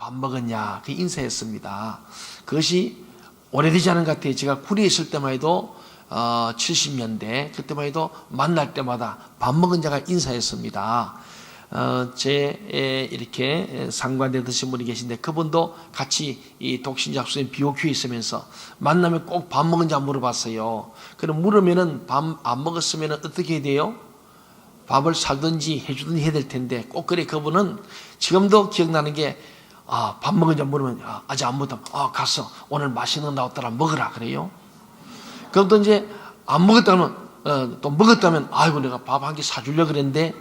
밥 먹었냐 그 인사였습니다. 그것이 오래되지 않은 것 같아요. 제가 구리에 있을 때만 해도 70년대 그때만 해도 만날 때마다 밥 먹은 자가 인사였습니다. 제 이렇게 상관대 드신 분이 계신데 그분도 같이 이 독신자 학생인 비오큐에 있으면서 만나면 꼭 밥 먹은 자 물어봤어요. 그럼 물으면은 밥 안 먹었으면 어떻게 해야 돼요? 밥을 사든지 해주든지 해야 될 텐데 꼭 그래. 그분은 지금도 기억나는 게 밥 먹은 자 물으면 아직 안 먹었다. 갔어. 오늘 맛있는 거 나왔더라. 먹으라 그래요. 그럼 또 이제 안 먹었다면 또 먹었다면 아이고 내가 밥 한 개 사주려고 그랬는데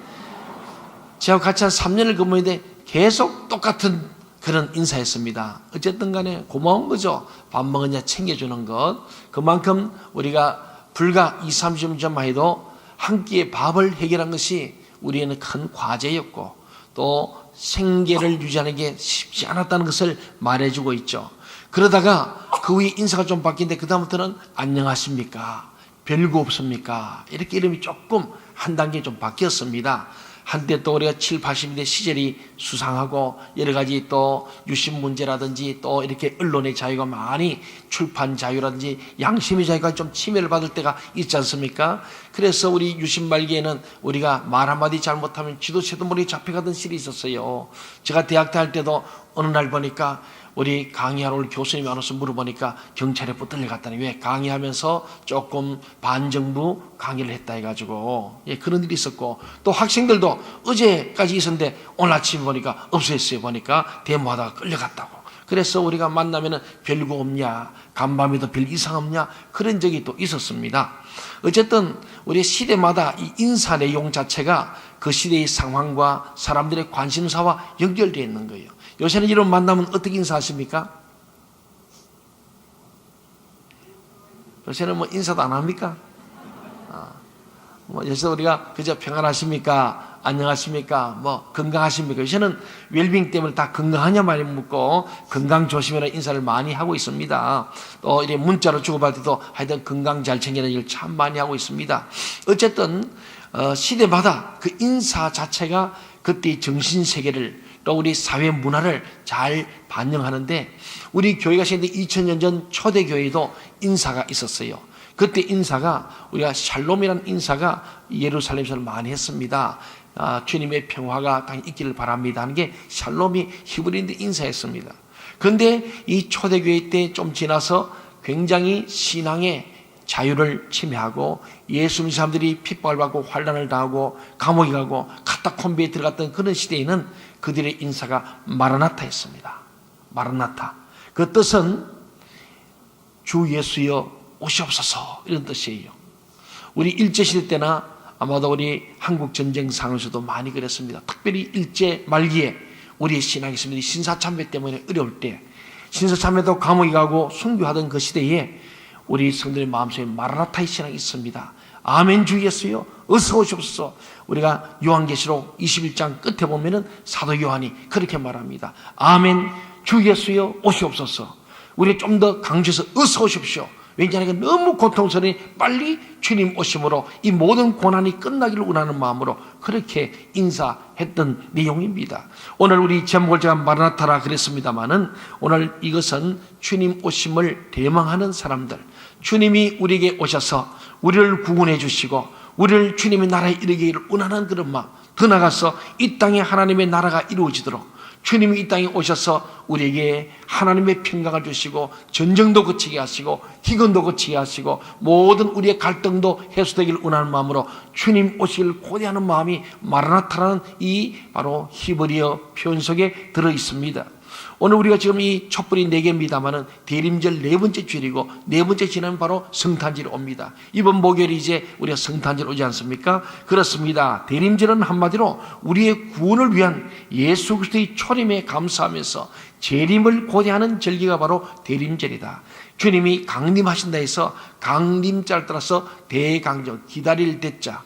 제가 같이 한 3년을 근무했는데 계속 똑같은 그런 인사였습니다. 어쨌든 간에 고마운 거죠. 밥 먹었냐 챙겨주는 것. 그만큼 우리가 불과 20-30년 전만 해도 한 끼의 밥을 해결한 것이 우리에는 큰 과제였고 또 생계를 유지하는 게 쉽지 않았다는 것을 말해주고 있죠. 그러다가 그 후에 인사가 좀 바뀌는데 그 다음부터는 안녕하십니까? 별거 없습니까? 이렇게 이름이 조금 한 단계 좀 바뀌었습니다. 한때 또 우리가 7, 80년대 시절이 수상하고 여러 가지 또 유신 문제라든지 또 이렇게 언론의 자유가 많이 출판 자유라든지 양심의 자유가 좀 침해를 받을 때가 있지 않습니까? 그래서 우리 유신 말기에는 우리가 말 한마디 잘못하면 지도체도 모르게 잡혀가던 시절이 있었어요. 제가 대학 때 할 때도 어느 날 보니까 우리 강의하러 올 교수님이 안 와서 물어보니까 경찰에 붙들려 갔다니. 왜? 강의하면서 조금 반정부 강의를 했다 해가지고 그런 일이 있었고 또 학생들도 어제까지 있었는데 오늘 아침 보니까 없어졌어요. 보니까 데모하다가 끌려갔다고. 그래서 우리가 만나면은 별거 없냐, 간밤에도 별 이상 없냐 그런 적이 또 있었습니다. 어쨌든 우리 시대마다 이 인사 내용 자체가 그 시대의 상황과 사람들의 관심사와 연결되어 있는 거예요. 요새는 이런 만나면 어떻게 인사하십니까? 요새는 뭐 인사도 안 합니까? 요새 우리가 그저 평안하십니까? 안녕하십니까? 뭐 건강하십니까? 요새는 웰빙 때문에 다 건강하냐 많이 묻고 건강 조심해라 인사를 많이 하고 있습니다. 또 이렇게 문자로 주고받을 때도 하여튼 건강 잘 챙기는 일 참 많이 하고 있습니다. 어쨌든 시대마다 그 인사 자체가 그때의 정신세계를 또 우리 사회 문화를 잘 반영하는데 우리 교회가 생긴 2000년 전 초대교회에도 인사가 있었어요. 그때 인사가 우리가 샬롬이라는 인사가 예루살렘에서 많이 했습니다. 주님의 평화가 당연히 있기를 바랍니다 하는 게 샬롬이 히브리인데 인사였습니다. 그런데 이 초대교회 때 좀 지나서 굉장히 신앙의 자유를 침해하고 예수 믿는 사람들이 핍박을 받고 환난을 당하고 감옥에 가고 카타콤비에 들어갔던 그런 시대에는 그들의 인사가 마라나타였습니다. 마라나타. 그 뜻은 주 예수여 오시옵소서 이런 뜻이에요. 우리 일제시대 때나 아마도 우리 한국전쟁 상황에서도 많이 그랬습니다. 특별히 일제 말기에 우리의 신앙이 있습니다. 신사참배 때문에 어려울 때 신사참배도 감옥에 가고 순교하던 그 시대에 우리 성도의 마음속에 마라나타의 신앙이 있습니다. 아멘 주 예수여 어서 오시옵소서. 우리가 요한계시록 21장 끝에 보면은 사도 요한이 그렇게 말합니다. 아멘 주 예수여 오시옵소서. 우리 좀 더 강조해서 어서 오십시오. 왜냐하면 너무 고통스러우니 빨리 주님 오심으로 이 모든 고난이 끝나기를 원하는 마음으로 그렇게 인사했던 내용입니다. 오늘 우리 제목을 제가 마라나타라 그랬습니다마는 오늘 이것은 주님 오심을 대망하는 사람들, 주님이 우리에게 오셔서 우리를 구원해 주시고 우리를 주님의 나라에 이르기를 원하는 그런 마음, 더 나아가서 이 땅에 하나님의 나라가 이루어지도록 주님이 이 땅에 오셔서 우리에게 하나님의 평강을 주시고 전쟁도 그치게 하시고 희건도 그치게 하시고 모든 우리의 갈등도 해소되기를 원하는 마음으로 주님 오시기를 고대하는 마음이 마라나타라는 이 바로 히브리어 표현 속에 들어 있습니다. 오늘 우리가 지금 이 촛불이 4개입니다만은 대림절 4번째 주일이고 4번째 지나면 바로 성탄절이 옵니다. 이번 목요일이 이제 우리가 성탄절 오지 않습니까? 그렇습니다. 대림절은 한마디로 우리의 구원을 위한 예수 그리스도의 초림에 감사하면서 재림을 고대하는 절기가 바로 대림절이다. 주님이 강림하신다 해서 강림자를 따라서 대강절, 기다릴 대자,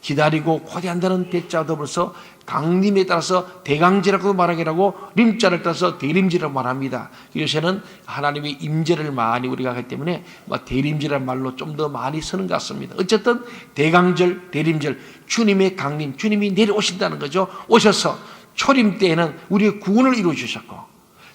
기다리고 고대한다는 대자와 더불어서 강림에 따라서 대강제라고도 말하기도 하고 림자를 따라서 대림제라고 말합니다. 요새는 하나님의 임재를 많이 우리가 하기 때문에 대림제라는 말로 좀 더 많이 쓰는 것 같습니다. 어쨌든 대강절, 대림절, 주님의 강림, 주님이 내려오신다는 거죠. 오셔서 초림 때에는 우리의 구원을 이루어 주셨고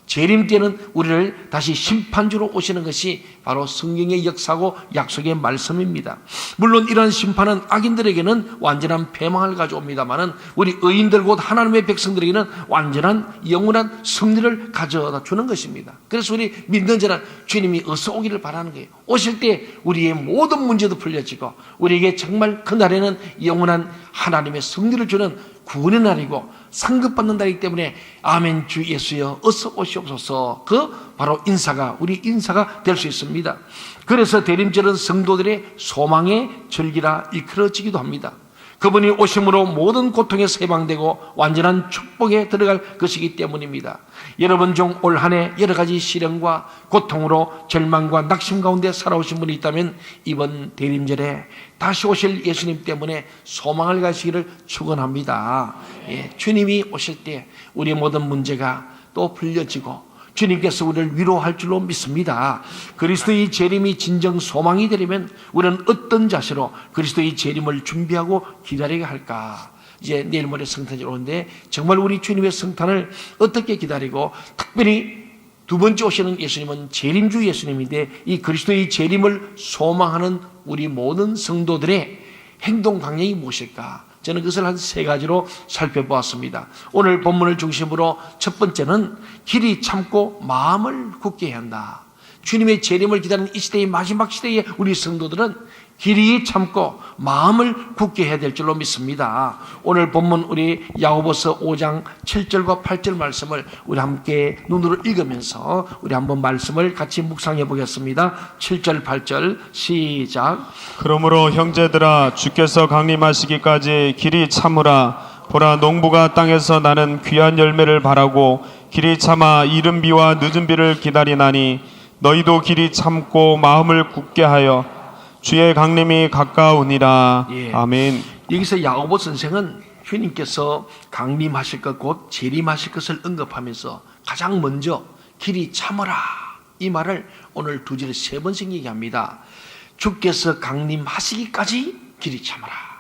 재림 때는 우리를 다시 심판주로 오시는 것이 바로 성경의 역사고 약속의 말씀입니다. 물론 이러한 심판은 악인들에게는 완전한 패망을 가져옵니다마는 우리 의인들 곧 하나님의 백성들에게는 완전한 영원한 승리를 가져다 주는 것입니다. 그래서 우리 믿는 자는 주님이 어서 오기를 바라는 거예요. 오실 때 우리의 모든 문제도 풀려지고 우리에게 정말 그날에는 영원한 하나님의 승리를 주는 구원의 날이고 상급받는 날이기 때문에 아멘 주 예수여 어서 오시옵소서, 그 바로 인사가 우리 인사가 될 수 있습니다. 그래서 대림절은 성도들의 소망의 절기라 일컬어지기도 합니다. 그분이 오심으로 모든 고통에서 해방되고 완전한 축복에 들어갈 것이기 때문입니다. 여러분 중 올 한 해 여러 가지 시련과 고통으로 절망과 낙심 가운데 살아오신 분이 있다면 이번 대림절에 다시 오실 예수님 때문에 소망을 가지기를 축원합니다. 주님이 오실 때 우리의 모든 문제가 또 풀려지고 주님께서 우리를 위로할 줄로 믿습니다. 그리스도의 재림이 진정 소망이 되려면 우리는 어떤 자세로 그리스도의 재림을 준비하고 기다려야 할까? 이제 내일 모레 성탄절 오는데 정말 우리 주님의 성탄을 어떻게 기다리고, 특별히 두 번째 오시는 예수님은 재림주 예수님인데 이 그리스도의 재림을 소망하는 우리 모든 성도들의 행동 방향이 무엇일까? 저는 그것을 한 세 가지로 살펴보았습니다. 오늘 본문을 중심으로 첫 번째는 길이 참고 마음을 굳게 해야 한다. 주님의 재림을 기다리는 이 시대의 마지막 시대에 우리 성도들은 길이 참고 마음을 굳게 해야 될 줄로 믿습니다. 오늘 본문 우리 야고보서 5장 7절과 8절 말씀을 우리 함께 눈으로 읽으면서 우리 한번 말씀을 같이 묵상해 보겠습니다. 7절 8절 시작. 그러므로 형제들아 주께서 강림하시기까지 길이 참으라. 보라 농부가 땅에서 나는 귀한 열매를 바라고 길이 참아 이른 비와 늦은 비를 기다리나니 너희도 길이 참고 마음을 굳게 하여 주의 강림이 가까우니라. 아멘. 여기서 야고보 선생은 주님께서 강림하실 것 곧 재림하실 것을 언급하면서 가장 먼저 길이 참으라 이 말을 오늘 두 절에 세 번씩 얘기합니다. 주께서 강림하시기까지 길이 참아라.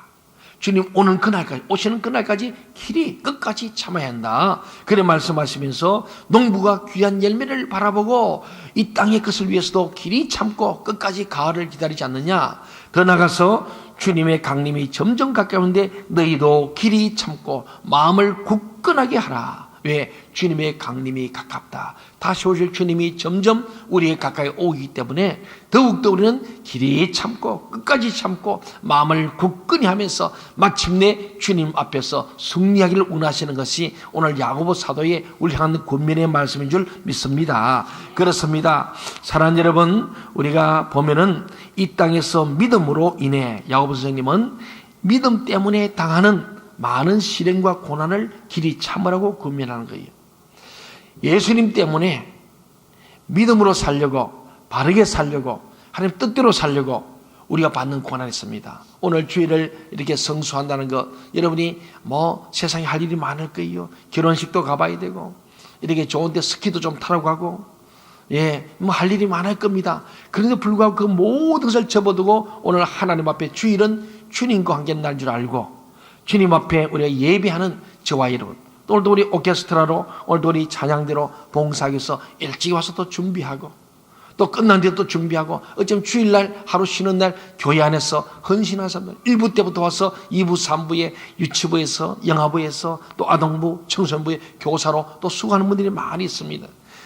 주님 오는 그날까지, 오시는 그날까지 길이 끝까지 참아야 한다. 그래 말씀하시면서 농부가 귀한 열매를 바라보고 이 땅의 것을 위해서도 길이 참고 끝까지 가을을 기다리지 않느냐. 더 나가서 주님의 강림이 점점 가까운데 너희도 길이 참고 마음을 굳건하게 하라. 왜? 주님의 강림이 가깝다. 다시 오실 주님이 점점 우리에 가까이 오기 때문에 더욱더 우리는 길이 참고 끝까지 참고 마음을 굳건히 하면서 마침내 주님 앞에서 승리하기를 원하시는 것이 오늘 야고보 사도의 우리 향하는 권면의 말씀인 줄 믿습니다. 그렇습니다. 사랑하는 여러분, 우리가 보면은 이 땅에서 믿음으로 인해 야고보 선생님은 믿음 때문에 당하는 많은 시련과 고난을 길이 참으라고 권면하는 거예요. 예수님 때문에 믿음으로 살려고, 바르게 살려고, 하나님 뜻대로 살려고 우리가 받는 고난이 있습니다. 오늘 주일을 이렇게 성수한다는 거, 여러분이 뭐 세상에 할 일이 많을 거예요. 결혼식도 가봐야 되고, 이렇게 좋은데 스키도 좀 타러 가고, 뭐 할 일이 많을 겁니다. 그런데 불구하고 그 모든 것을 접어두고 오늘 하나님 앞에 주일은 주님과 함께 날 줄 알고 주님 앞에 우리가 예배하는 저와 여러분, 또 오늘도 우리 오케스트라로, 오늘도 우리 찬양대로 봉사하기 위해서 일찍 와서 또 준비하고 또 끝난 뒤에 또 준비하고, 어쩌면 주일날 하루 쉬는 날 교회 안에서 헌신하사 1부 때부터 와서 2부 3부에 유치부에서 영화부에서 또 아동부 청소년부에 교사로 또 수고하는 분들이 많이 있습니다.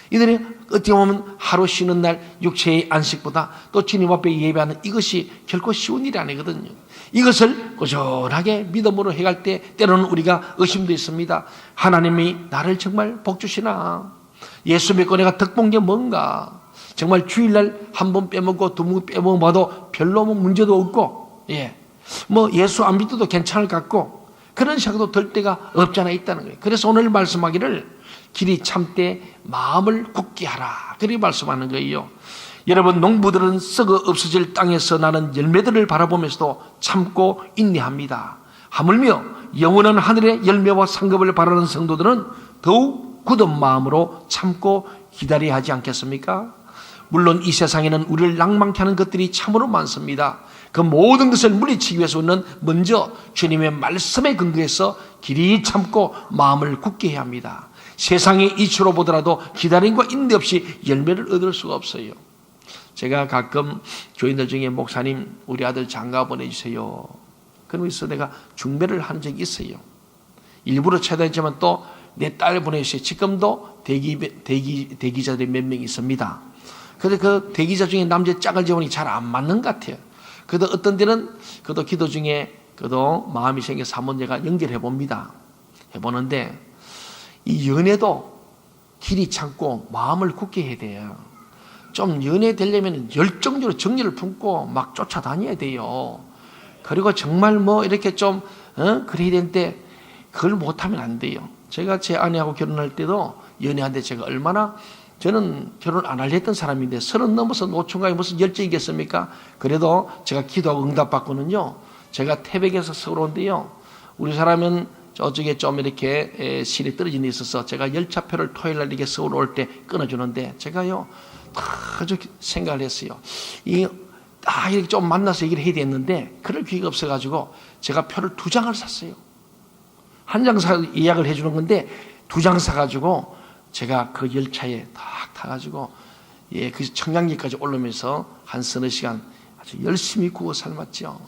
이들이 어떻게 보면 하루 쉬는 날 육체의 안식보다 또 주님 앞에 예배하는 이것이 결코 쉬운 일이 아니거든요. 이것을 꾸준하게 믿음으로 해갈 때 때로는 우리가 의심도 있습니다. 하나님이 나를 정말 복주시나? 예수 믿고 내가 덕본 게 뭔가? 정말 주일날 한 번 빼먹고 두 번 빼먹어봐도 별로 뭐 문제도 없고, 뭐 예수 안 믿어도 괜찮을 것 같고, 그런 생각도 들 때가 없잖아 있다는 거예요. 그래서 오늘 말씀하기를 길이 참되 마음을 굳게 하라, 그렇게 말씀하는 거예요. 여러분, 농부들은 썩어 없어질 땅에서 나는 열매들을 바라보면서도 참고 인내합니다. 하물며 영원한 하늘의 열매와 상급을 바라는 성도들은 더욱 굳은 마음으로 참고 기다려야 하지 않겠습니까? 물론 이 세상에는 우리를 낭망케 하는 것들이 참으로 많습니다. 그 모든 것을 물리치기 위해서 우리는 먼저 주님의 말씀에 근거해서 길이 참고 마음을 굳게 해야 합니다. 세상의 이치로 보더라도 기다림과 인내 없이 열매를 얻을 수가 없어요. 제가 가끔 교인들 중에 목사님 우리 아들 장가 보내주세요. 그러면서 내가 중매를 한 적이 있어요. 일부러 차단했지만 또 내 딸 보내주세요. 지금도 대기자들이 몇 명 있습니다. 그런데 그 대기자 중에 남자 짝을 지으니 잘 안 맞는 것 같아요. 그래도 어떤 데는 그래도 기도 중에 그래도 마음이 생겨서 한번 제가 연결해 봅니다. 해보는데 이 연애도 길이 참고 마음을 굳게 해야 돼요. 좀 연애 되려면 열정적으로 정리를 품고 막 쫓아다녀야 돼요. 그리고 정말 뭐 이렇게 좀 그래야 되는데 그걸 못하면 안 돼요. 제가 제 아내하고 결혼할 때도 연애하는데 제가 얼마나 저는 결혼 안 하려 했던 사람인데 30 넘어서 노총각이 무슨 열정이겠습니까? 그래도 제가 기도하고 응답받고는요. 제가 태백에서 서울 온데요. 우리 사람은 저쪽에 좀 이렇게 실이 떨어진 데 있어서 제가 열차표를 토요일 날 이렇게 서울 올 때 끊어주는데 제가요. 아주 생각을 했어요. 이렇게 좀 만나서 얘기를 해야 되는데 그럴 기회가 없어가지고 제가 표를 2장을 샀어요. 한 장 사 예약을 해주는 건데 2장 사가지고 제가 그 열차에 딱 타가지고 그 청량리까지 오르면서 한 서너 시간 아주 열심히 구워 삶았죠.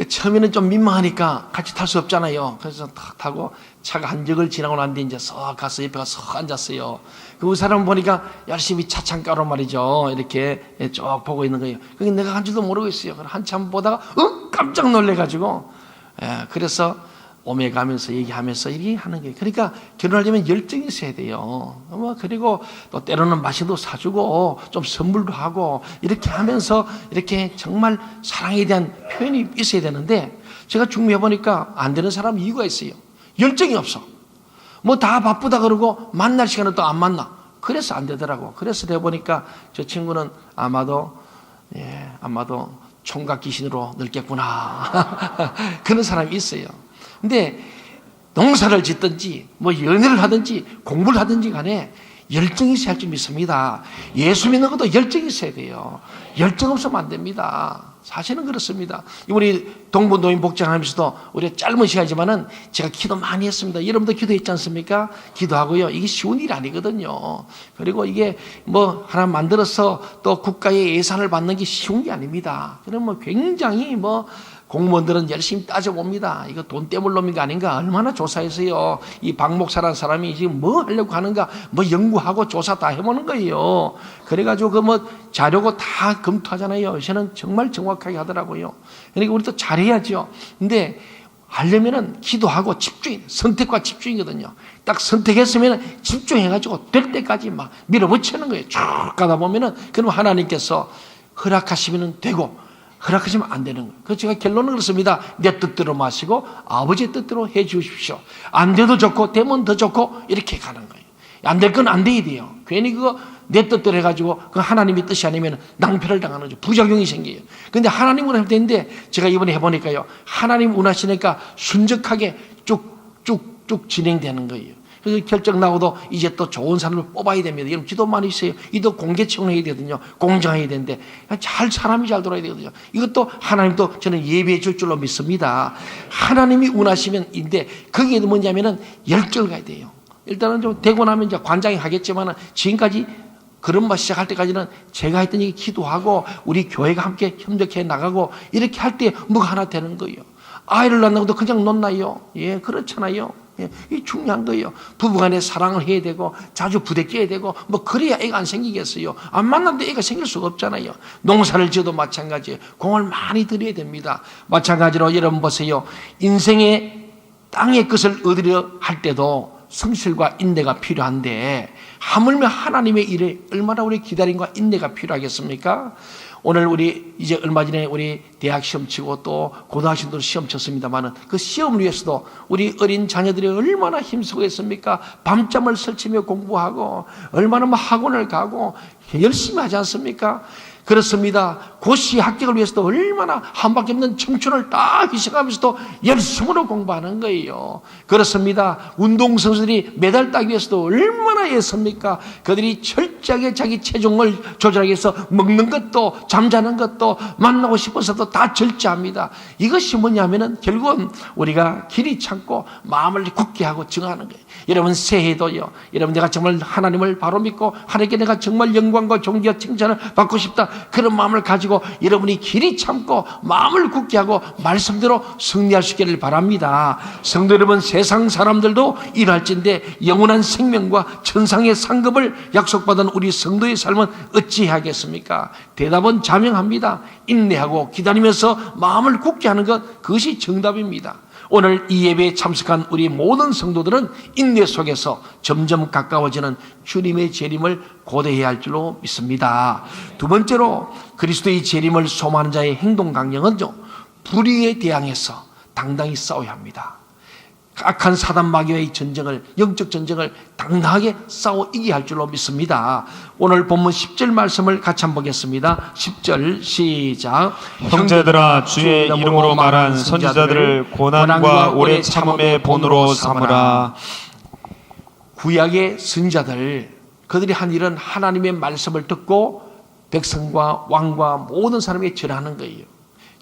처음에는 좀 민망하니까 같이 탈 수 없잖아요. 그래서 탁 타고 차가 한 적을 지나고 난 뒤에 이제 썩 가서 옆에 가서 썩 앉았어요. 그 사람 보니까 열심히 차창가로 말이죠. 이렇게 쭉 보고 있는 거예요. 그게 내가 한 줄도 모르고 있어요. 한참 보다가 깜짝 놀래가지고 그래서 오메 가면서 얘기하면서 이렇게 하는 거예요. 그러니까 결혼하려면 열정이 있어야 돼요. 그리고 또 때로는 맛있는 거 사주고 좀 선물도 하고 이렇게 하면서 이렇게 정말 사랑에 대한 표현이 있어야 되는데 제가 중매해 보니까 안 되는 사람 이유가 있어요. 열정이 없어. 뭐 다 바쁘다 그러고 만날 시간은 또 안 만나. 그래서 안 되더라고. 그래서 내 보니까 저 친구는 아마도 총각 귀신으로 늙겠구나. 그런 사람이 있어요. 근데 농사를 짓든지 뭐 연애를 하든지 공부를 하든지 간에 열정이 있어야 할 줄 믿습니다. 예수 믿는 것도 열정이 있어야 돼요. 열정 없으면 안 됩니다. 사실은 그렇습니다. 우리 동부 노인 복장하면서도 우리 짧은 시간이지만은 제가 기도 많이 했습니다. 여러분도 기도했지 않습니까? 기도하고요. 이게 쉬운 일이 아니거든요. 그리고 이게 뭐 하나 만들어서 또 국가의 예산을 받는 게 쉬운 게 아닙니다. 그러면 굉장히 공무원들은 열심히 따져봅니다. 이거 돈 떼물 놈인가 아닌가 얼마나 조사했어요. 이 박 목사라는 사람이 지금 뭐 하려고 하는가 연구하고 조사 다 해보는 거예요. 그래가지고 자료고 다 검토하잖아요. 저는 정말 정확하게 하더라고요. 그러니까 우리도 잘해야죠. 근데 하려면은 기도하고 선택과 집중이거든요. 딱 선택했으면 집중해가지고 될 때까지 막 밀어붙이는 거예요. 쭉 가다 보면은 그럼 하나님께서 허락하시면 되고 허락하시면 안 되는 거예요. 그래서 제가 결론은 그렇습니다. 내 뜻대로 마시고 아버지의 뜻대로 해 주십시오. 안 돼도 좋고 되면 더 좋고 이렇게 가는 거예요. 안 될 건 안 돼야 돼요. 괜히 그거 내 뜻대로 해가지고 그 하나님의 뜻이 아니면 낭패를 당하는 거죠. 부작용이 생겨요. 그런데 하나님은 할 텐데 제가 이번에 해보니까요. 하나님 원하시니까 순적하게 쭉쭉쭉 진행되는 거예요. 그래서 결정 나고도 이제 또 좋은 사람을 뽑아야 됩니다. 여러분 기도 많이 있어요. 이도 공개 채용해야 되거든요. 공정해야 되는데 사람이 잘 돌아야 되거든요. 이것도 하나님도 저는 예배해 줄 줄로 믿습니다. 하나님이 원하시면인데 그게 뭐냐면은 열정을 가야 돼요. 일단은 좀 되고 나면 이제 관장이 하겠지만은 지금까지 그런 말 시작할 때까지는 제가 했던 얘기 기도하고 우리 교회가 함께 협력해 나가고 이렇게 할 때 뭐가 하나 되는 거예요. 아이를 낳는다고도 그냥 놓나요? 그렇잖아요. 이 중요한 거예요. 부부간에 사랑을 해야 되고 자주 부대껴야 되고 그래야 애가 안 생기겠어요. 안 만났는데 애가 생길 수가 없잖아요. 농사를 지어도 마찬가지예요. 공을 많이 들여야 됩니다. 마찬가지로 여러분 보세요. 인생의 땅의 것을 얻으려 할 때도 성실과 인내가 필요한데 하물며 하나님의 일에 얼마나 우리 기다림과 인내가 필요하겠습니까? 오늘 우리 이제 얼마 전에 우리 대학 시험 치고 또 고등학생도 시험 쳤습니다만은 그 시험을 위해서도 우리 어린 자녀들이 얼마나 힘쓰고 있습니까? 밤잠을 설치며 공부하고 얼마나 학원을 가고 열심히 하지 않습니까? 그렇습니다. 고시 합격을 위해서도 얼마나 한 밖에 없는 청춘을 다 희생하면서도 열심으로 공부하는 거예요. 그렇습니다. 운동선수들이 메달 따기 위해서도 얼마나 얼마나 애씁니까? 그들이 철저하게 자기 체중을 조절하기 위해서 먹는 것도 잠자는 것도 만나고 싶어서도 다 절제합니다. 이것이 뭐냐면은 결국은 우리가 길이 참고 마음을 굳게 하고 정하는 거예요. 여러분 새해도요, 여러분 내가 정말 하나님을 바로 믿고 하나님께 내가 정말 영광과 존귀와 칭찬을 받고 싶다, 그런 마음을 가지고 여러분이 길이 참고 마음을 굳게 하고 말씀대로 승리할 수 있기를 바랍니다. 성도 여러분, 세상 사람들도 일할진데 영원한 생명과 천상의 상급을 약속받은 우리 성도의 삶은 어찌하겠습니까? 대답은 자명합니다. 인내하고 기다리면서 마음을 굳게 하는 것, 그것이 정답입니다. 오늘 이 예배에 참석한 우리 모든 성도들은 인내 속에서 점점 가까워지는 주님의 재림을 고대해야 할 줄로 믿습니다. 두 번째로 그리스도의 재림을 소망하는 자의 행동 강령은요, 불의에 대항해서 당당히 싸워야 합니다. 악한 사단 마귀와의 전쟁을, 영적 전쟁을 당당하게 싸워 이겨야 할 줄로 믿습니다. 오늘 본문 10절 말씀을 같이 한번 보겠습니다. 10절 시작. 형제들아, 주의 이름으로 말한 선지자들을 고난과 오래 참음의 본으로 삼으라. 구약의 선지자들, 그들이 한 일은 하나님의 말씀을 듣고 백성과 왕과 모든 사람에게 전하는 거예요.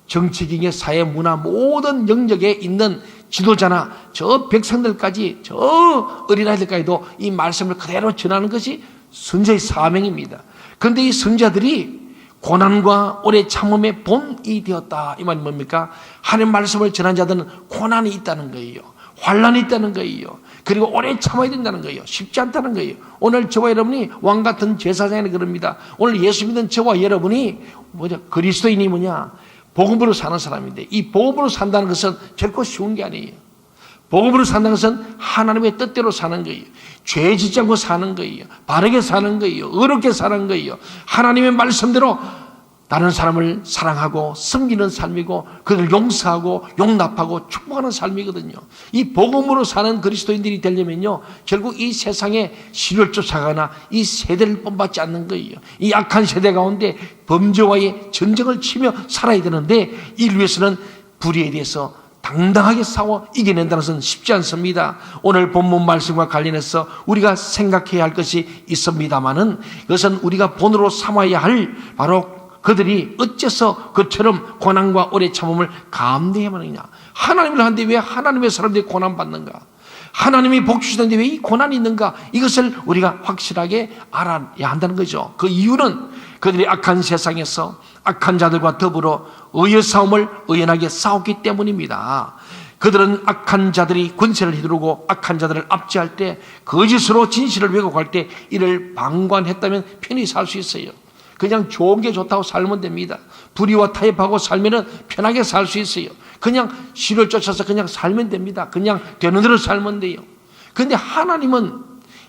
정치경의 사회, 문화 모든 영역에 있는 지도자나 저 백성들까지, 저 어린아이들까지도 이 말씀을 그대로 전하는 것이 선지자의 사명입니다. 그런데 이 선지자들이 고난과 오래 참음의 본이 되었다, 이 말이 뭡니까? 하나님 말씀을 전한 자들은 고난이 있다는 거예요. 환난이 있다는 거예요. 그리고 오래 참아야 된다는 거예요. 쉽지 않다는 거예요. 오늘 저와 여러분이 왕 같은 제사장이 그럽니다. 오늘 예수 믿는 저와 여러분이 그리스도인이 뭐냐? 복음으로 사는 사람인데, 이 복음으로 산다는 것은 결코 쉬운 게 아니에요. 복음으로 산다는 것은 하나님의 뜻대로 사는 거예요. 죄 짓지 않고 사는 거예요. 바르게 사는 거예요. 의롭게 사는 거예요. 하나님의 말씀대로 다른 사람을 사랑하고 섬기는 삶이고, 그들을 용서하고 용납하고 축복하는 삶이거든요. 이 복음으로 사는 그리스도인들이 되려면요, 결국 이 세상에 신을 쫓아가나 이 세대를 본받지 않는 거예요. 이 악한 세대 가운데 범죄와의 전쟁을 치며 살아야 되는데, 이를 위해서는 불의에 대해서 당당하게 싸워 이겨낸다는 것은 쉽지 않습니다. 오늘 본문 말씀과 관련해서 우리가 생각해야 할 것이 있습니다만은, 그것은 우리가 본으로 삼아야 할 바로 그들이 어째서 그처럼 고난과 오래 참음을 감내해야만 하느냐. 하나님을 하는데 왜 하나님의 사람들이 고난받는가? 하나님이 복 주시는데 왜 이 고난이 있는가? 이것을 우리가 확실하게 알아야 한다는 거죠. 그 이유는 그들이 악한 세상에서 악한 자들과 더불어 의의 싸움을 의연하게 싸웠기 때문입니다. 그들은 악한 자들이 권세를 휘두르고 악한 자들을 압제할 때, 거짓으로 진실을 왜곡할 때 이를 방관했다면 편히 살 수 있어요. 그냥 좋은 게 좋다고 살면 됩니다. 불의와 타협하고 살면은 편하게 살 수 있어요. 그냥 실을 쫓아서 그냥 살면 됩니다. 그냥 되는 대로 살면 돼요. 그런데 하나님은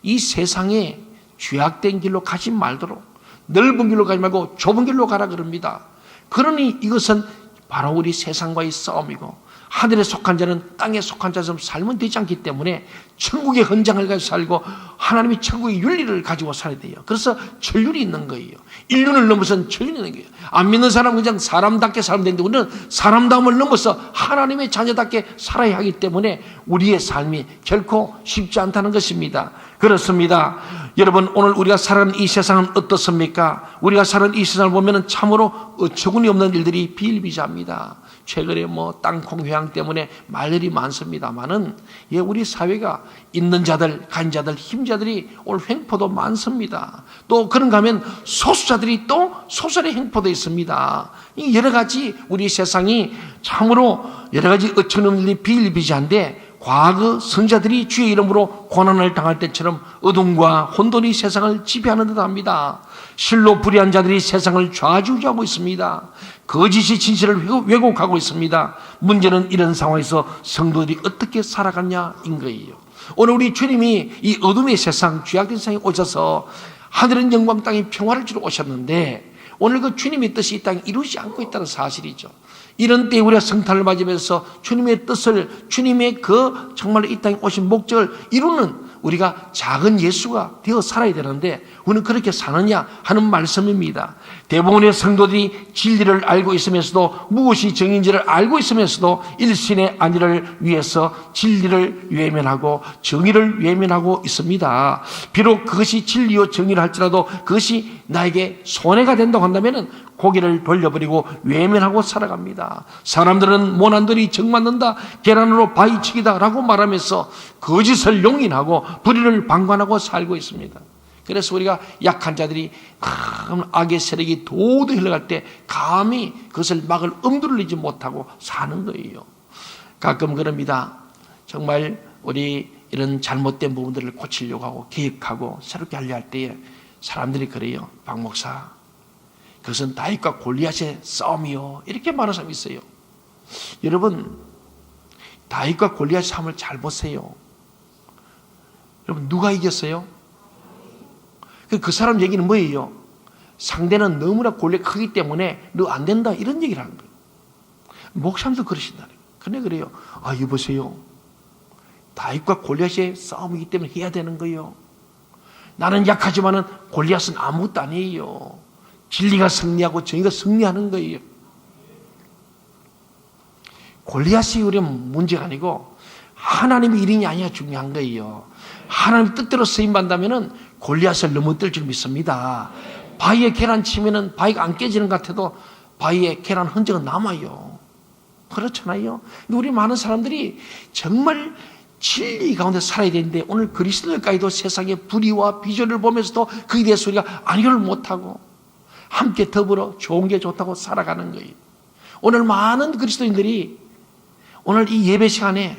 이 세상에 죄악된 길로 가지 말도록, 넓은 길로 가지 말고 좁은 길로 가라 그럽니다. 그러니 이것은 바로 우리 세상과의 싸움이고, 하늘에 속한 자는 땅에 속한 자처럼 살면 되지 않기 때문에 천국의 헌장을 가지고 살고 하나님이 천국의 윤리를 가지고 살아야 돼요. 그래서 천륜이 있는 거예요. 인륜을 넘어선 천륜이 있는 거예요. 안 믿는 사람은 그냥 사람답게 살면 되는데, 우리는 사람다움을 넘어서 하나님의 자녀답게 살아야 하기 때문에 우리의 삶이 결코 쉽지 않다는 것입니다. 그렇습니다. 여러분, 오늘 우리가 살아가는 이 세상은 어떻습니까? 우리가 사는 이 세상을 보면 참으로 어처구니 없는 일들이 비일비재합니다. 최근에 땅콩 회항 때문에 말들이 많습니다만은, 우리 사회가 있는 자들, 간 자들, 힘자들이 오늘 횡포도 많습니다. 또 그런가 하면 소수자들이 또 소설의 횡포도 있습니다. 이 여러 가지 우리 세상이 참으로 여러 가지 어처구니 없는 일이 비일비재한데, 과거 선지자들이 주의 이름으로 고난을 당할 때처럼 어둠과 혼돈이 세상을 지배하는 듯 합니다. 실로 불의한 자들이 세상을 좌지우지하고 있습니다. 거짓이 진실을 왜곡하고 있습니다. 문제는 이런 상황에서 성도들이 어떻게 살아갔냐인 거예요. 오늘 우리 주님이 이 어둠의 세상, 죄악된 세상에 오셔서 하늘은 영광, 땅에 평화를 주러 오셨는데, 오늘 그 주님의 뜻이 이 땅에 이루지 않고 있다는 사실이죠. 이런 때에 우리가 성탄을 맞으면서 주님의 뜻을, 주님의 그 정말 이 땅에 오신 목적을 이루는 우리가 작은 예수가 되어 살아야 되는데 우리는 그렇게 사느냐 하는 말씀입니다. 대부분의 성도들이 진리를 알고 있으면서도 무엇이 정인지를 알고 있으면서도 일신의 안위를 위해서 진리를 외면하고 정의를 외면하고 있습니다. 비록 그것이 진리요 정의를 할지라도 그것이 나에게 손해가 된다고 한다면 고개를 돌려버리고 외면하고 살아갑니다. 사람들은 모난들이 정맞는다, 계란으로 바위치기다 라고 말하면서 거짓을 용인하고 불의를 방관하고 살고 있습니다. 그래서 우리가 약한 자들이 악의 세력이 도도 흘러갈 때 감히 그것을 막을 엄두를 내지 못하고 사는 거예요. 가끔 그럽니다. 정말 우리 이런 잘못된 부분들을 고치려고 하고 개혁하고 새롭게 하려 할 때에 사람들이 그래요. 박 목사, 그것은 다윗과 골리앗의 싸움이요, 이렇게 말하는 사람이 있어요. 여러분, 다윗과 골리앗의 싸움을 잘 보세요. 여러분, 누가 이겼어요? 그 사람 얘기는 뭐예요? 상대는 너무나 골리앗이 크기 때문에 너 안 된다, 이런 얘기를 하는 거예요. 목사님도 그러신다. 근데 그래요. 아, 여보세요, 다윗과 골리앗의 싸움이기 때문에 해야 되는 거예요. 나는 약하지만은 골리앗은 아무것도 아니에요. 진리가 승리하고 정의가 승리하는 거예요. 골리앗이 우리는 문제가 아니고 하나님의 일인이 아니야 중요한 거예요. 하나님 뜻대로 쓰임받다면은 골리앗을 넘어뜰 줄 믿습니다. 바위에 계란 치면은 바위가 안 깨지는 것 같아도 바위에 계란 흔적은 남아요. 그렇잖아요. 근데 우리 많은 사람들이 정말 진리 가운데 살아야 되는데 오늘 그리스도인까지도 세상의 불의와 비전을 보면서도 그에 대해서 우리가 안위를 못하고 함께 더불어 좋은 게 좋다고 살아가는 거예요. 오늘 많은 그리스도인들이 오늘 이 예배 시간에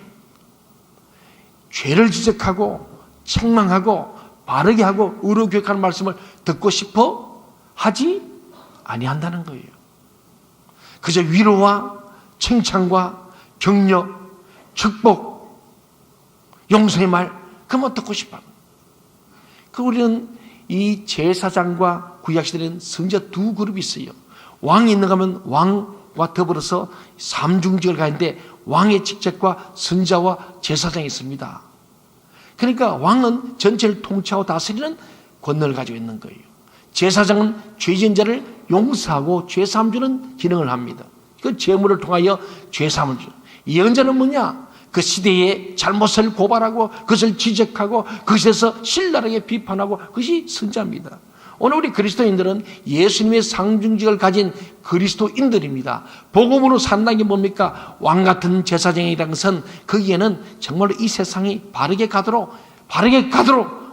죄를 지적하고 책망하고 바르게 하고 의로 교육하는 말씀을 듣고 싶어 하지 아니한다는 거예요. 그저 위로와 칭찬과 격려, 축복, 용서의 말, 그만 듣고 싶어. 우리는 이 제사장과 구약시대는 성자 두 그룹이 있어요. 왕이 있는가 하면 왕과 더불어서 삼중직을 가는데 왕의 직책과 선자와 제사장이 있습니다. 그러니까 왕은 전체를 통치하고 다스리는 권능을 가지고 있는 거예요. 제사장은 죄진 자를 용서하고 죄사함 주는 기능을 합니다. 그 제물을 통하여 죄사함을 주는. 예언자는 뭐냐? 그 시대의 잘못을 고발하고 그것을 지적하고 그것에서 신랄하게 비판하고 그것이 선자입니다. 오늘 우리 그리스도인들은 예수님의 상중직을 가진 그리스도인들입니다. 복음으로 산다는 게 뭡니까? 왕같은 제사장이라는 것은 거기에는 정말로 이 세상이 바르게 가도록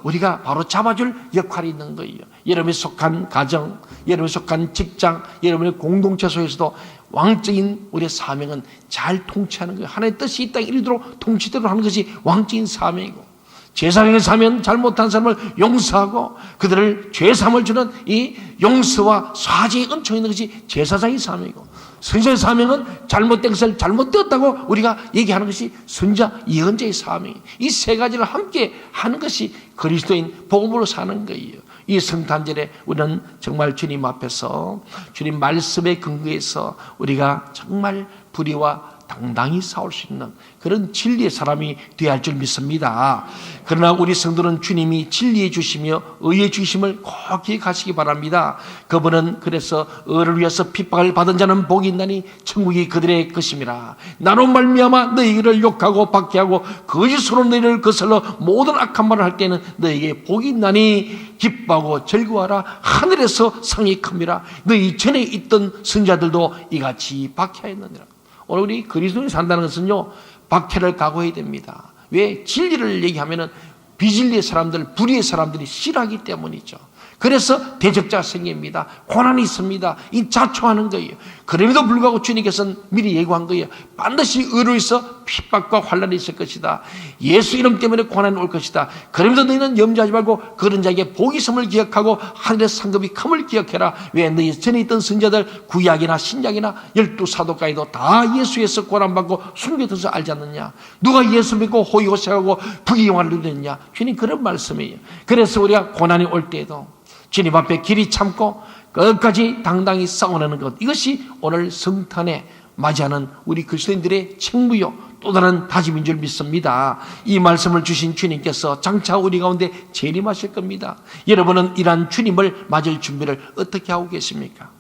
우리가 바로 잡아줄 역할이 있는 거예요. 여러분이 속한 가정, 여러분이 속한 직장, 여러분의 공동체 속에서도 왕적인 우리의 사명은 잘 통치하는 거예요. 하나님의 뜻이 이 땅에 이르도록 통치대로 하는 것이 왕적인 사명이고, 제사장의 사명은 잘못한 사람을 용서하고 그들을 죄사함을 주는 이 용서와 사죄의 은총이 있는 것이 제사장의 사명이고, 선지자의 사명은 잘못된 것을 잘못되었다고 우리가 얘기하는 것이 선지자, 예언자의 사명이에요. 이 세 가지를 함께 하는 것이 그리스도인 복음으로 사는 거예요. 이 성탄절에 우리는 정말 주님 앞에서 주님 말씀에 근거해서 우리가 정말 불의와 당당히 싸울 수 있는 그런 진리의 사람이 되어야 할 줄 믿습니다. 그러나 우리 성도는 주님이 진리해 주시며 의해 주심을 꼭 기억하시기 바랍니다. 그분은 그래서 의를 위해서 핍박을 받은 자는 복이 있나니 천국이 그들의 것임이라. 나로 말미암아 너희를 욕하고 박해하고 거짓으로 너희를 거슬러 모든 악한 말을 할 때는 너희에게 복이 있나니 기뻐하고 즐거워하라. 하늘에서 상이 큽니다. 너희 전에 있던 선자들도 이같이 박해하였느니라. 오늘 우리 그리스도인이 산다는 것은요, 박해를 각오해야 됩니다. 왜? 진리를 얘기하면은 비진리의 사람들, 불의의 사람들이 싫어하기 때문이죠. 그래서 대적자가 생깁니다. 고난이 있습니다. 이 자초하는 거예요. 그럼에도 불구하고 주님께서는 미리 예고한 거예요. 반드시 의로 있어 핍박과 환난이 있을 것이다. 예수 이름 때문에 고난이 올 것이다. 그럼에도 너희는 염려하지 말고 그런 자에게 복이 있음을 기억하고 하늘의 상급이 큼을 기억해라. 왜? 너희 전에 있던 선자들 구약이나 신약이나 12사도까지도 다 예수에서 고난받고 숨겨둬서 알지 않느냐. 누가 예수 믿고 호의호색하고 부귀영화를 누렸느냐. 주님 그런 말씀이에요. 그래서 우리가 고난이 올 때에도 주님 앞에 길이 참고 끝까지 당당히 싸워내는 것, 이것이 오늘 성탄의 맞이하는 우리 그리스도인들의 책무요 또 다른 다짐인 줄 믿습니다. 이 말씀을 주신 주님께서 장차 우리 가운데 재림하실 겁니다. 여러분은 이러한 주님을 맞을 준비를 어떻게 하고 계십니까?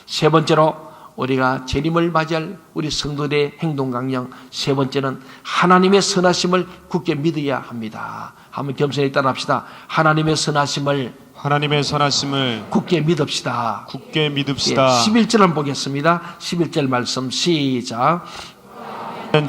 세 번째로 우리가 재림을 맞이할 우리 성도들의 행동 강령, 세 번째는 하나님의 선하심을 굳게 믿어야 합니다. 한번 겸손히 따라합시다. 하나님의 선하심을 굳게 믿읍시다. 굳게 믿읍시다. 11절 한번 보겠습니다. 11절 말씀 시작.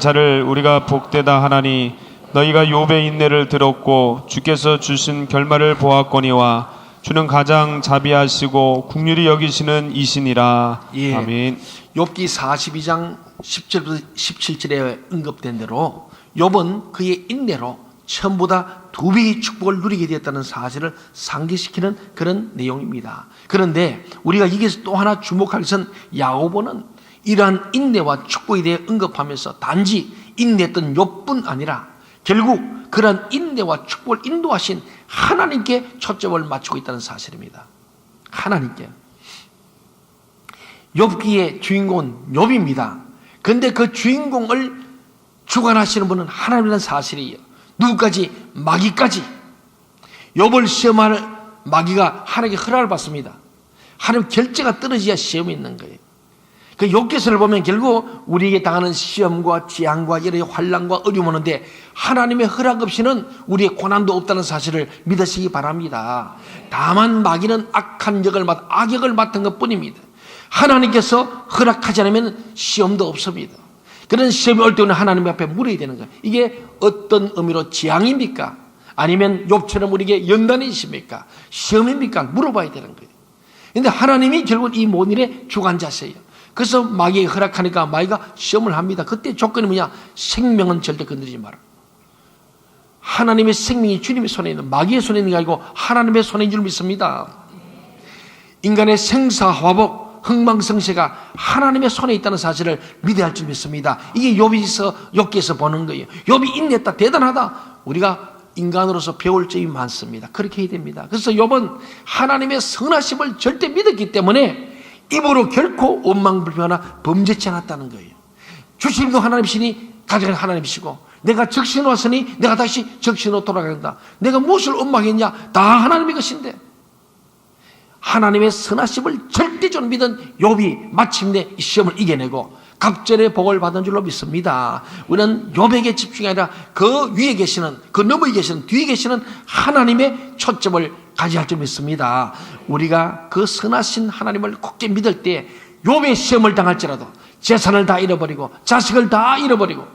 자를 우리가 복되다 하나니 너희가 욥의 인내를 들었고 주께서 주신 결말을 보았거니와 주는 가장 자비하시고 긍휼히 여기시는 이시니라. 예. 아멘. 욥기 42장 10절부터 17절에 언급된 대로 욥은 그의 인내로 처음보다 2배의 축복을 누리게 되었다는 사실을 상기시키는 그런 내용입니다. 그런데 우리가 여기서 또 하나 주목할 것은 야고보는 이러한 인내와 축복에 대해 언급하면서 단지 인내했던 욥뿐 아니라 결국 그러한 인내와 축복을 인도하신 하나님께 초점을 맞추고 있다는 사실입니다. 하나님께. 욥기의 주인공은 욥입니다. 그런데 그 주인공을 주관하시는 분은 하나님이라는 사실이에요. 누구까지? 마귀까지. 욥을 시험할 마귀가 하나님께 허락을 받습니다. 하나님 결제가 떨어져야 시험이 있는 거예요. 그 욥기서를 보면 결국 우리에게 당하는 시험과 재앙과 여러 환난과 어려움 오는데 하나님의 허락 없이는 우리의 고난도 없다는 사실을 믿으시기 바랍니다. 다만 마귀는 악역을 맡은 것뿐입니다. 하나님께서 허락하지 않으면 시험도 없습니다. 그런 시험이 올 때는 하나님 앞에 물어야 되는 거예요. 이게 어떤 의미로 재앙입니까? 아니면 욥처럼 우리에게 연단이십니까? 시험입니까? 물어봐야 되는 거예요. 그런데 하나님이 결국 이 모든 일의 주관자세요. 그래서 마귀에게 허락하니까 마귀가 시험을 합니다. 그때 조건이 뭐냐? 생명은 절대 건드리지 마라. 하나님의 생명이 주님의 손에 있는, 마귀의 손에 있는 게 아니고 하나님의 손에 있는 줄 믿습니다. 인간의 생사화복, 흥망성쇠가 하나님의 손에 있다는 사실을 믿어야 할 줄 믿습니다. 이게 욥기에서 보는 거예요. 욥이 인내했다, 대단하다. 우리가 인간으로서 배울 점이 많습니다. 그렇게 해야 됩니다. 그래서 욥은 하나님의 선하심을 절대 믿었기 때문에 입으로 결코 원망불평하나 범죄치 않았다는 거예요. 주님도 하나님이시니 가장 하나님이시고 내가 적신으로 왔으니 내가 다시 적신으로 돌아간다. 내가 무엇을 원망했냐? 다 하나님의 것인데 하나님의 선하심을 절대적으로 믿은 욥이 마침내 이 시험을 이겨내고 갑절의 복을 받은 줄로 믿습니다. 우리는 욥에게 집중이 아니라 그 위에 계시는, 그 너머에 계시는, 뒤에 계시는 하나님의 초점을 가져야 할 줄 믿습니다. 우리가 그 선하신 하나님을 굳게 믿을 때 욥의 시험을 당할지라도 재산을 다 잃어버리고 자식을 다 잃어버리고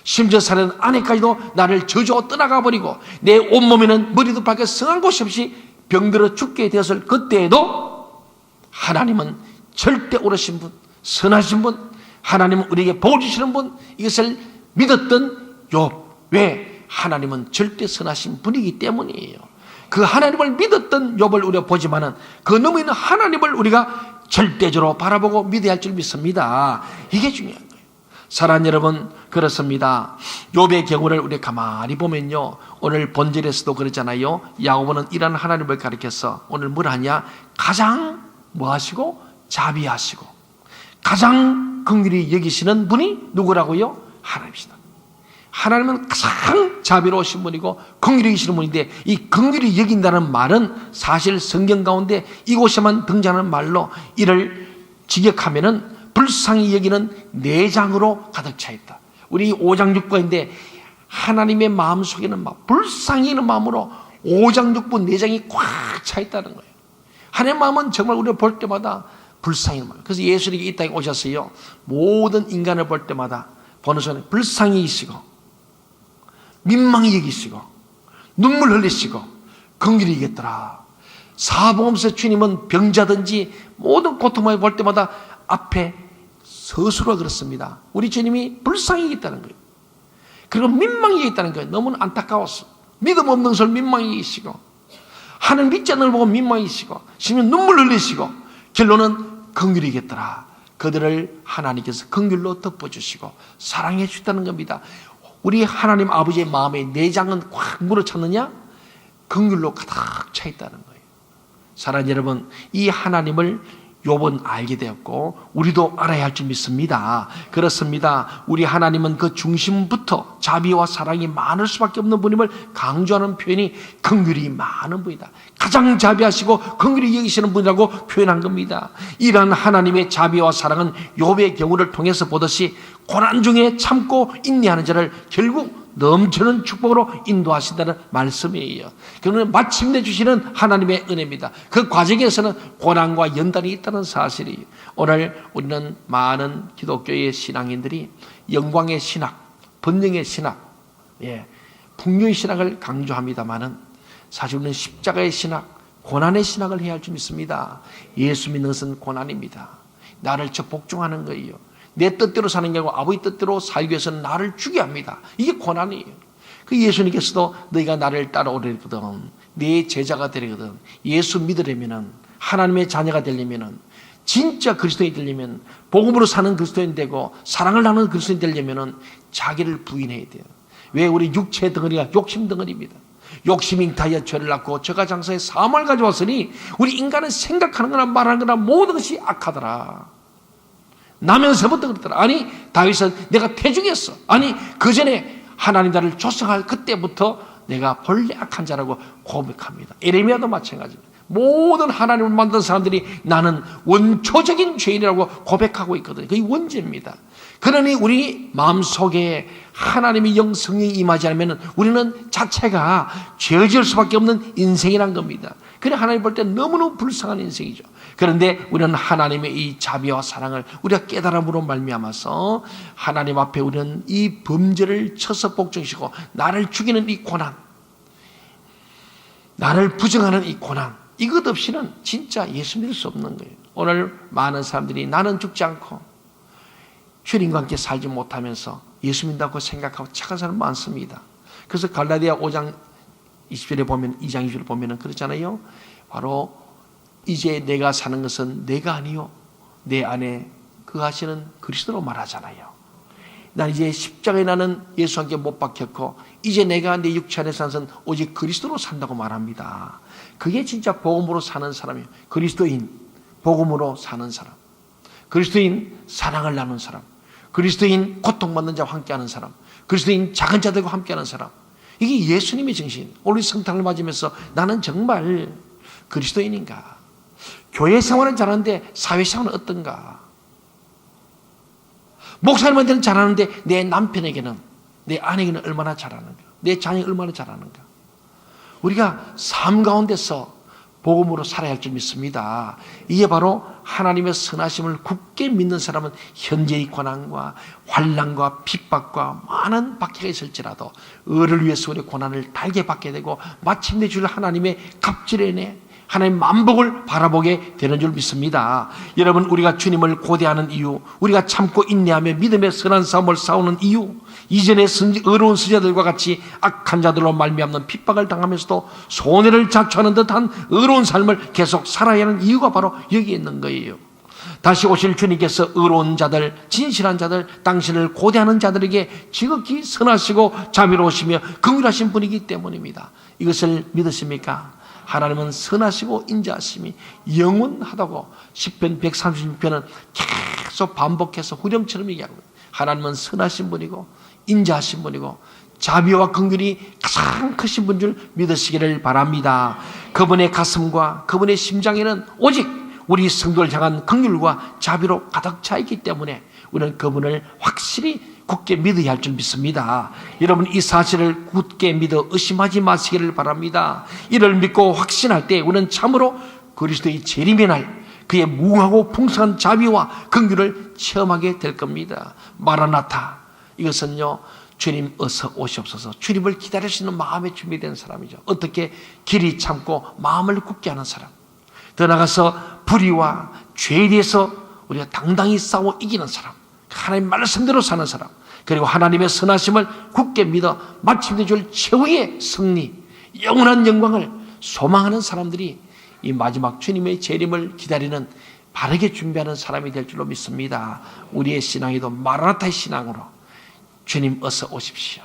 심지어 사는 아내까지도 나를 저주하고 떠나가 버리고 내 온몸에는 머리도 밖에 성한 곳이 없이 병들어 죽게 되었을 그때에도 하나님은 절대 옳으신 분, 선하신 분, 하나님은 우리에게 복을 주시는 분, 이것을 믿었던 욥. 왜? 하나님은 절대 선하신 분이기 때문이에요. 그 하나님을 믿었던 욥을 우리가 보지만은 그 너머에 있는 하나님을 우리가 절대적으로 바라보고 믿어야 할 줄 믿습니다. 이게 중요한 거예요. 사랑하는 여러분, 그렇습니다. 욥의 경우를 우리가 가만히 보면요, 오늘 본절에서도 그랬잖아요. 야고보는 이런 하나님을 가리켜서 오늘 뭘 하냐? 가장 뭐 하시고? 자비하시고 가장 긍휼히 여기시는 분이 누구라고요? 하나님이시다. 하나님은 가장 자비로우신 분이고 긍휼히 여기시는 분인데, 이 긍휼히 여긴다는 말은 사실 성경 가운데 이곳에만 등장하는 말로 이를 직역하면은 불쌍히 여기는 내장으로 가득 차 있다. 우리 5장 6부인데 하나님의 마음속에는 막 불쌍히 여기는 마음으로 5장 6부 내장이 꽉 차 있다는 거예요. 하나님의 마음은 정말 우리를 볼 때마다 불쌍히 여기는 마음. 그래서 예수님이 이 땅에 오셨어요. 모든 인간을 볼 때마다 보는 순간 불쌍히 여기시고 민망히 여기시고 눈물 흘리시고 긍휼히 여겼더라. 사복음서 주님은 병자든지 모든 고통을 볼 때마다 앞에 서술어 그렇습니다. 우리 주님이 불쌍히 여겼다는 거예요. 그리고 민망히 여겼다는 거예요. 너무나 안타까웠어. 믿음 없는 것을 민망히 여기시고 하나님 믿지 않는 걸 보고 민망히 여기시고 심지어 눈물 흘리시고 결론은 긍휼히 여겼더라. 그들을 하나님께서 긍휼로 덮어주시고 사랑해 주셨다는 겁니다. 우리 하나님 아버지의 마음에 내장은 꽉 물어찼느냐? 긍휼로 가득 차 있다는 거예요. 사랑하는 여러분, 이 하나님을 욥은 알게 되었고 우리도 알아야 할 줄 믿습니다. 그렇습니다. 우리 하나님은 그 중심부터 자비와 사랑이 많을 수밖에 없는 분임을 강조하는 표현이 긍휼이 많은 분이다. 가장 자비하시고 긍휼히 여기시는 분이라고 표현한 겁니다. 이러한 하나님의 자비와 사랑은 욥의 경우를 통해서 보듯이 고난 중에 참고 인내하는 자를 결국 넘치는 축복으로 인도하신다는 말씀이에요. 그러면 마침내 주시는 하나님의 은혜입니다. 그 과정에서는 고난과 연단이 있다는 사실이에요. 오늘 우리는 많은 기독교의 신앙인들이 영광의 신학, 번영의 신학, 풍요의 신학을 강조합니다마는 사실 우리는 십자가의 신학, 고난의 신학을 해야 할 줄 믿습니다. 예수 믿는 것은 고난입니다. 나를 저 복종하는 거예요. 내 뜻대로 사는 게 아니고 아버지 뜻대로 살기 위해서는 나를 죽여야 합니다. 이게 고난이에요. 그 예수님께서도 너희가 나를 따라오려거든, 내 제자가 되려거든, 예수 믿으려면은, 하나님의 자녀가 되려면은, 진짜 그리스도인이 되려면, 복음으로 사는 그리스도인 되고 사랑을 나누는 그리스도인 되려면은 자기를 부인해야 돼요. 왜? 우리 육체 덩어리가 욕심 덩어리입니다. 욕심이 잉타하여 죄를 낳고 저가 장사에 사망을 가져왔으니 우리 인간은 생각하는 거나 말하는 거나 모든 것이 악하더라. 나면서부터 그랬더라. 아니 다윗은 내가 태중했어. 아니 그 전에 하나님 나를 조성할 그때부터 내가 본래 악한 자라고 고백합니다. 에레미야도 마찬가지입니다. 모든 하나님을 만든 사람들이 나는 원초적인 죄인이라고 고백하고 있거든요. 그게 원죄입니다. 그러니 우리 마음속에 하나님의 영성이 임하지 않으면 우리는 자체가 죄 지을 수밖에 없는 인생이란 겁니다. 그래 하나님 볼 때 너무너무 불쌍한 인생이죠. 그런데 우리는 하나님의 이 자비와 사랑을 우리가 깨달음으로 말미암아서 하나님 앞에 우리는 이 범죄를 쳐서 복종시키고 나를 죽이는 이 고난, 나를 부정하는 이 고난, 이것 없이는 진짜 예수 믿을 수 없는 거예요. 오늘 많은 사람들이 나는 죽지 않고 주님과 함께 살지 못하면서 예수 믿는다고 생각하고 착한 사람 많습니다. 그래서 갈라디아 5장 20절에 보면, 2장 20절에 보면 그렇잖아요. 바로 이제 내가 사는 것은 내가 아니요 내 안에 그 하시는 그리스도로 말하잖아요. 난 이제 십자가에 나는 예수와 함께 못 박혔고 이제 내가 내 육체 안에 사는 것은 오직 그리스도로 산다고 말합니다. 그게 진짜 복음으로 사는 사람이에요. 그리스도인, 복음으로 사는 사람, 그리스도인, 사랑을 나누는 사람, 그리스도인, 고통받는 자와 함께하는 사람, 그리스도인, 작은 자들과 함께하는 사람. 이게 예수님의 정신. 오늘 성탄을 맞으면서 나는 정말 그리스도인인가? 교회 생활은 잘하는데 사회생활은 어떤가? 목사님한테는 잘하는데 내 남편에게는, 내 아내에게는 얼마나 잘하는가? 내 자녀에게 얼마나 잘하는가? 우리가 삶 가운데서 복음으로 살아야 할 줄 믿습니다. 이게 바로 하나님의 선하심을 굳게 믿는 사람은 현재의 고난과 환난과 핍박과 많은 박해가 있을지라도 의를 위해서 우리 고난을 달게 받게 되고 마침내 줄 하나님의 갑질의 내 하나님 만복을 바라보게 되는 줄 믿습니다. 여러분, 우리가 주님을 고대하는 이유, 우리가 참고 인내하며 믿음의 선한 싸움을 싸우는 이유, 이전의 의로운 선지자들과 같이 악한 자들로 말미암는 핍박을 당하면서도 손해를 자초하는 듯한 의로운 삶을 계속 살아야 하는 이유가 바로 여기에 있는 거예요. 다시 오실 주님께서 의로운 자들, 진실한 자들, 당신을 고대하는 자들에게 지극히 선하시고 자비로우시며 긍휼하신 분이기 때문입니다. 이것을 믿으십니까? 하나님은 선하시고 인자하심이 영원하다고 시편 136편은 계속 반복해서 후렴처럼 얘기하고, 하나님은 선하신 분이고 인자하신 분이고 자비와 긍휼이 가장 크신 분 줄 믿으시기를 바랍니다. 그분의 가슴과 그분의 심장에는 오직 우리 성도를 향한 긍휼과 자비로 가득 차 있기 때문에 우리는 그분을 확실히 굳게 믿어야 할 줄 믿습니다. 여러분, 이 사실을 굳게 믿어 의심하지 마시기를 바랍니다. 이를 믿고 확신할 때 우리는 참으로 그리스도의 재림의 날 그의 무하고 풍성한 자비와 긍휼을 체험하게 될 겁니다. 마라나타, 이것은요 주님 어서 오시옵소서, 주님을 기다릴 수 있는 마음에 준비된 사람이죠. 어떻게? 길이 참고 마음을 굳게 하는 사람, 더 나아가서 불의와 죄에 대해서 우리가 당당히 싸워 이기는 사람, 하나님 말씀대로 사는 사람, 그리고 하나님의 선하심을 굳게 믿어 마침내 줄 최후의 승리, 영원한 영광을 소망하는 사람들이 이 마지막 주님의 재림을 기다리는 바르게 준비하는 사람이 될 줄로 믿습니다. 우리의 신앙에도 마라나타의 신앙으로 주님 어서 오십시오,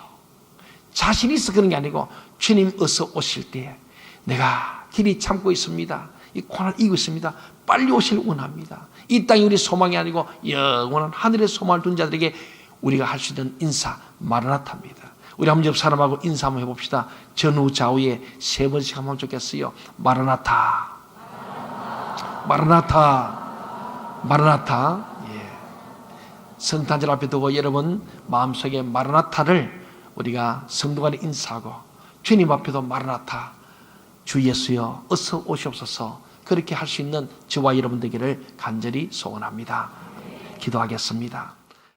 자신이 있어 그런 게 아니고 주님 어서 오실 때 내가 길이 참고 있습니다, 이 고난을 이기고 있습니다. 빨리 오실 원합니다. 이 땅이 우리 소망이 아니고 영원한 하늘의 소망을 둔 자들에게 우리가 할 수 있는 인사 마라나타입니다. 우리 한번 옆 사람하고 인사 한번 해봅시다. 전후 좌우에 3번씩 한번 좋겠어요. 마라나타, 마라나타, 마라나타. 예. 성탄절 앞에 두고 여러분 마음속에 마라나타를 우리가 성도 간에 인사하고 주님 앞에도 마라나타, 주 예수여 어서 오시옵소서, 그렇게 할 수 있는 저와 여러분 되기를 간절히 소원합니다. 기도하겠습니다.